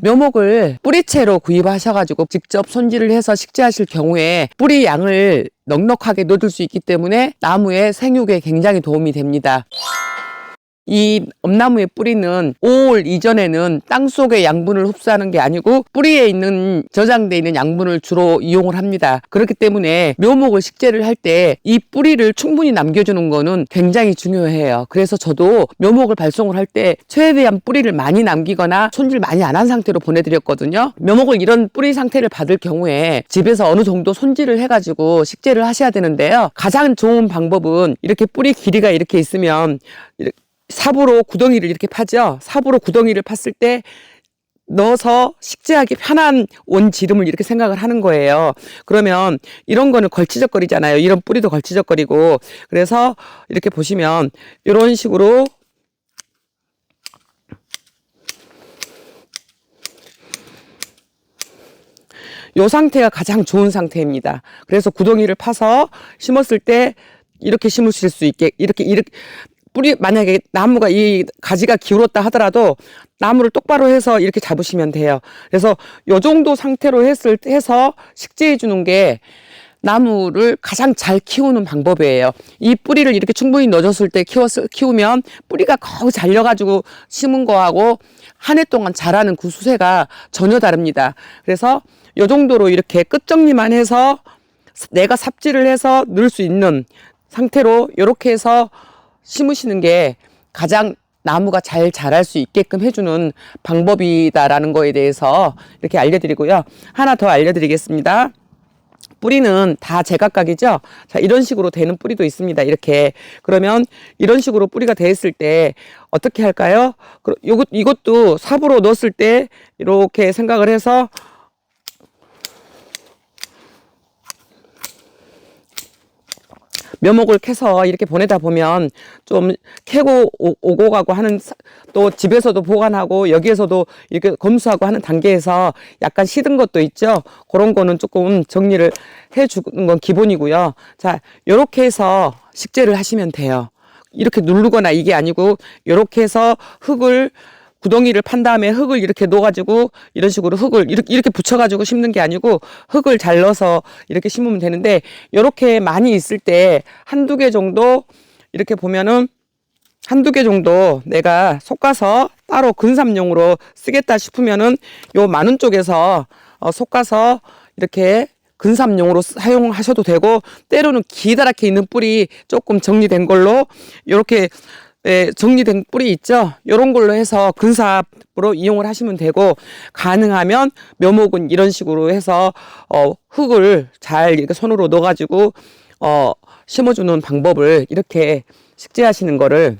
묘목을 뿌리채로 구입하셔가지고 직접 손질을 해서 식재하실 경우에 뿌리 양을 넉넉하게 넣어줄 수 있기 때문에 나무의 생육에 굉장히 도움이 됩니다. 이 엄나무의 뿌리는 5월 이전에는 땅속의 양분을 흡수하는 게 아니고 뿌리에 있는 저장되어 있는 양분을 주로 이용을 합니다. 그렇기 때문에 묘목을 식재를 할 때 이 뿌리를 충분히 남겨주는 거는 굉장히 중요해요. 그래서 저도 묘목을 발송을 할 때 최대한 뿌리를 많이 남기거나 손질 많이 안 한 상태로 보내드렸거든요. 묘목을 이런 뿌리 상태를 받을 경우에 집에서 어느 정도 손질을 해가지고 식재를 하셔야 되는데요. 가장 좋은 방법은 이렇게 뿌리 길이가 이렇게 있으면 삽으로 구덩이를 이렇게 파죠. 삽으로 구덩이를 팠을 때 넣어서 식재하기 편한 원지름을 이렇게 생각을 하는 거예요. 그러면 이런 거는 걸치적거리잖아요. 이런 뿌리도 걸치적거리고. 그래서 이렇게 보시면 이런 식으로 이 상태가 가장 좋은 상태입니다. 그래서 구덩이를 파서 심었을 때 이렇게 심으실 수 있게 이렇게 뿌리 만약에 나무가 이 가지가 기울었다 하더라도 나무를 똑바로 해서 이렇게 잡으시면 돼요. 그래서 요 정도 상태로 해서 식재해 주는 게 나무를 가장 잘 키우는 방법이에요. 이 뿌리를 이렇게 충분히 넣어줬을 때 키우면 뿌리가 거의 잘려가지고 심은 거하고 한 해 동안 자라는 그 수세가 전혀 다릅니다. 그래서 요 정도로 이렇게 끝 정리만 해서 내가 삽질을 해서 넣을 수 있는 상태로 이렇게 해서 심으시는 게 가장 나무가 잘 자랄 수 있게끔 해주는 방법이다라는 거에 대해서 이렇게 알려드리고요. 하나 더 알려드리겠습니다. 뿌리는 다 제각각이죠. 자, 이런 식으로 되는 뿌리도 있습니다. 이렇게. 그러면 이런 식으로 뿌리가 되었을 때 어떻게 할까요? 이것도 삽으로 넣었을 때 이렇게 생각을 해서 묘목을 캐서 이렇게 보내다 보면 좀 캐고 오고 가고 하는, 또 집에서도 보관하고 여기에서도 이렇게 검수하고 하는 단계에서 약간 시든 것도 있죠. 그런 거는 조금 정리를 해 주는 건 기본이고요. 자, 요렇게 해서 식재를 하시면 돼요. 이렇게 누르거나 이게 아니고 요렇게 해서 구덩이를 판 다음에 흙을 이렇게 넣어가지고 이런 식으로 흙을 이렇게 붙여가지고 심는 게 아니고 흙을 잘 넣어서 이렇게 심으면 되는데, 이렇게 많이 있을 때 한두 개 정도 이렇게 보면은 한두 개 정도 내가 솎아서 따로 근삼용으로 쓰겠다 싶으면은 요 많은 쪽에서 솎아서 이렇게 근삼용으로 사용하셔도 되고, 때로는 기다랗게 있는 뿌리 조금 정리된 걸로 이렇게 정리된 뿌리 있죠. 이런 걸로 해서 근삽으로 이용을 하시면 되고, 가능하면 묘목은 이런 식으로 해서 흙을 잘 이렇게 손으로 넣어가지고 심어주는 방법을 이렇게 식재하시는 거를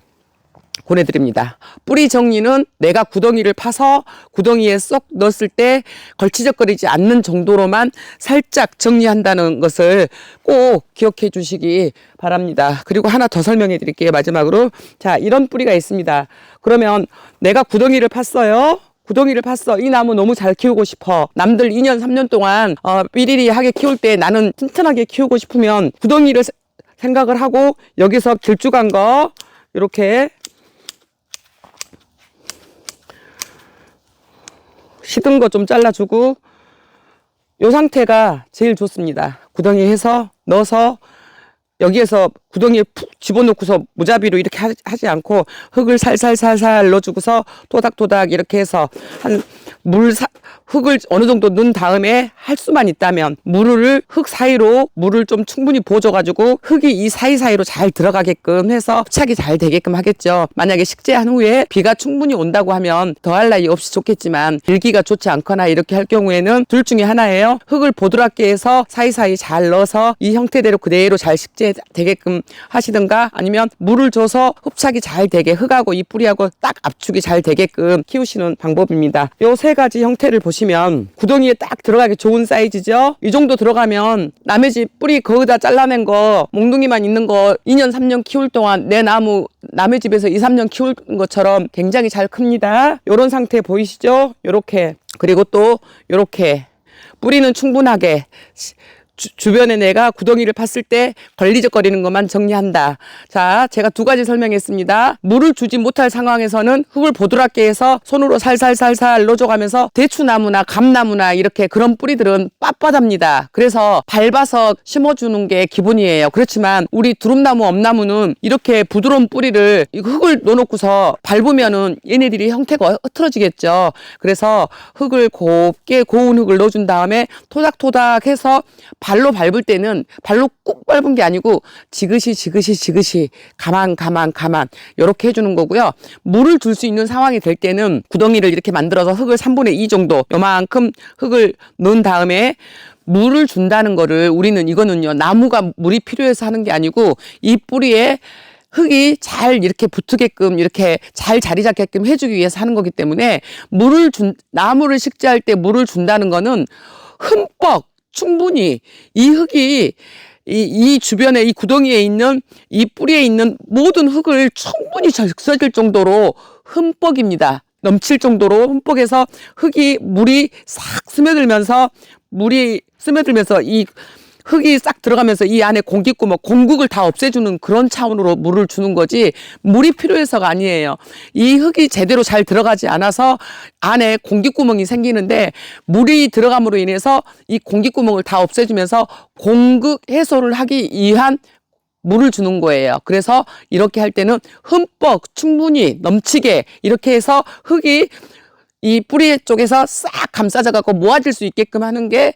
보내드립니다. 뿌리 정리는 내가 구덩이를 파서 구덩이에 쏙 넣었을 때 걸치적거리지 않는 정도로만 살짝 정리한다는 것을 꼭 기억해 주시기 바랍니다. 그리고 하나 더 설명해 드릴게요. 마지막으로. 자, 이런 뿌리가 있습니다. 그러면 내가 구덩이를 팠어요. 구덩이를 팠어. 이 나무 너무 잘 키우고 싶어. 남들 2년 3년 동안 삐리리하게 키울 때 나는 튼튼하게 키우고 싶으면 구덩이를 생각을 하고 여기서 길쭉한 거 이렇게 시든 거 좀 잘라주고, 요 상태가 제일 좋습니다. 구덩이 해서 넣어서 여기에서 구덩이에 푹 집어넣고서 무자비로 이렇게 하지 않고 흙을 살살살살 넣어주고서 토닥토닥 이렇게 해서 흙을 어느 정도 넣은 다음에 할 수만 있다면 흙 사이로 물을 좀 충분히 부어줘가지고 흙이 이 사이사이로 잘 들어가게끔 해서 흡착이 잘 되게끔 하겠죠. 만약에 식재한 후에 비가 충분히 온다고 하면 더할 나위 없이 좋겠지만, 일기가 좋지 않거나 이렇게 할 경우에는 둘 중에 하나예요. 흙을 보드랍게 해서 사이사이 잘 넣어서 이 형태대로 그대로 잘 식재되게끔 하시든가, 아니면 물을 줘서 흡착이 잘 되게 흙하고 이 뿌리하고 딱 압축이 잘 되게끔 키우시는 방법입니다. 요 세 가지 형태를 보시면 구덩이에 딱 들어가기 좋은 사이즈죠. 이 정도 들어가면 남의 집 뿌리 거기다 잘라낸 거 몽둥이만 있는 거 2년 3년 키울 동안 내 나무 남의 집에서 2, 3년 키울 것처럼 굉장히 잘 큽니다. 요런 상태 보이시죠? 요렇게. 그리고 또 요렇게 뿌리는 충분하게 주변에 내가 구덩이를 팠을 때 걸리적거리는 것만 정리한다. 자, 제가 두 가지 설명했습니다. 물을 주지 못할 상황에서는 흙을 보드랍게 해서 손으로 살살살살 넣어줘가면서 대추나무나 감나무나 이렇게 그런 뿌리들은 빳빳합니다. 그래서 밟아서 심어주는 게 기본이에요. 그렇지만 우리 두릅나무, 엄나무는 이렇게 부드러운 뿌리를 흙을 넣어놓고서 밟으면은 얘네들이 형태가 흐트러지겠죠. 그래서 흙을 곱게 고운 흙을 넣어준 다음에 토닥토닥 해서 발로 밟을 때는 발로 꾹 밟은 게 아니고 지그시 가만 이렇게 해주는 거고요. 물을 줄 수 있는 상황이 될 때는 구덩이를 이렇게 만들어서 흙을 3분의 2 정도 요만큼 흙을 넣은 다음에 물을 준다는 거를 우리는 이거는요, 나무가 물이 필요해서 하는 게 아니고 이 뿌리에 흙이 잘 이렇게 붙게끔 이렇게 잘 자리 잡게끔 해주기 위해서 하는 거기 때문에 나무를 식재할 때 물을 준다는 거는 흠뻑 충분히 이 흙이 이 주변에 이 구덩이에 있는 이 뿌리에 있는 모든 흙을 충분히 적셔질 정도로 흠뻑입니다. 넘칠 정도로 흠뻑해서 물이 싹 스며들면서 이 흙이 싹 들어가면서 이 안에 공기구멍, 공국을 다 없애주는 그런 차원으로 물을 주는 거지 물이 필요해서가 아니에요. 이 흙이 제대로 잘 들어가지 않아서 안에 공기구멍이 생기는데 물이 들어감으로 인해서 이 공기구멍을 다 없애주면서 공극 해소를 하기 위한 물을 주는 거예요. 그래서 이렇게 할 때는 흠뻑 충분히 넘치게 이렇게 해서 흙이 이 뿌리 쪽에서 싹 감싸져 갖고 모아질 수 있게끔 하는 게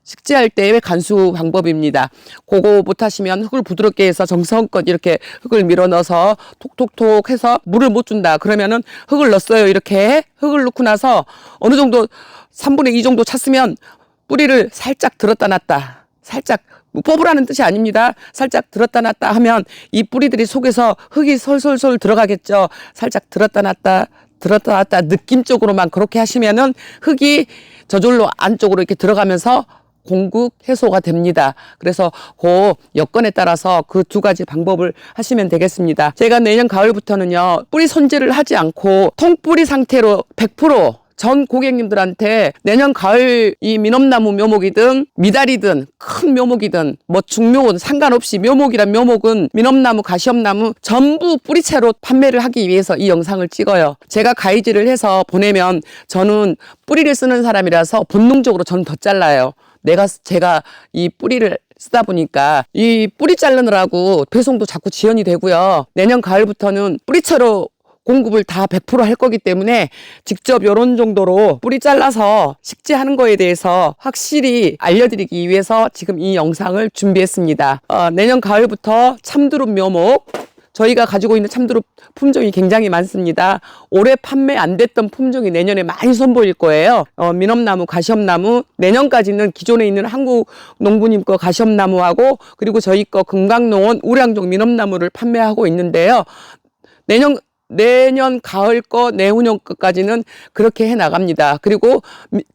식재할 때의 간수 방법입니다. 그거 못하시면 흙을 부드럽게 해서 정성껏 이렇게 흙을 밀어 넣어서 톡톡톡 해서 물을 못 준다. 그러면은 흙을 넣었어요. 이렇게 흙을 넣고 나서 어느 정도 3분의 2 정도 찼으면 뿌리를 살짝 들었다 놨다. 살짝 뽑으라는 뜻이 아닙니다. 살짝 들었다 놨다 하면 이 뿌리들이 속에서 흙이 솔솔솔 들어가겠죠. 살짝 들었다 놨다 느낌적으로만 그렇게 하시면은 흙이 저절로 안쪽으로 이렇게 들어가면서 공국 해소가 됩니다. 그래서 그 여건에 따라서 그 두 가지 방법을 하시면 되겠습니다. 제가 내년 가을부터는요, 뿌리 손질을 하지 않고 통뿌리 상태로 100% 전 고객님들한테 내년 가을 이 미넘나무 묘목이든 미다리든 큰 묘목이든 뭐 중묘든 상관없이 묘목이란 묘목은 미넘나무, 가시엄나무 전부 뿌리채로 판매를 하기 위해서 이 영상을 찍어요. 제가 가위질을 해서 보내면 저는 뿌리를 쓰는 사람이라서 본능적으로 저는 더 잘라요. 제가 이 뿌리를 쓰다 보니까 이 뿌리 자르느라고 배송도 자꾸 지연이 되고요. 내년 가을부터는 뿌리채로 공급을 다 100% 할 거기 때문에 직접 이런 정도로 뿌리 잘라서 식재하는 거에 대해서 확실히 알려드리기 위해서 지금 이 영상을 준비했습니다. 내년 가을부터 참두릅 묘목, 저희가 가지고 있는 참두릅 품종이 굉장히 많습니다. 올해 판매 안 됐던 품종이 내년에 많이 선보일 거예요. 미넘나무, 가시엄나무, 내년까지는 기존에 있는 한국 농부님 거 가시엄나무하고 그리고 저희 거 금강농원 우량종 미넘나무를 판매하고 있는데요. 내년 가을 거, 내후년 거까지는 그렇게 해 나갑니다. 그리고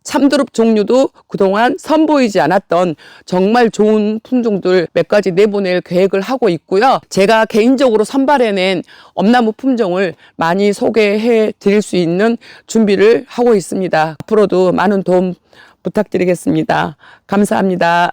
참두릅 종류도 그동안 선보이지 않았던 정말 좋은 품종들 몇 가지 내보낼 계획을 하고 있고요. 제가 개인적으로 선발해낸 엄나무 품종을 많이 소개해 드릴 수 있는 준비를 하고 있습니다. 앞으로도 많은 도움 부탁드리겠습니다. 감사합니다.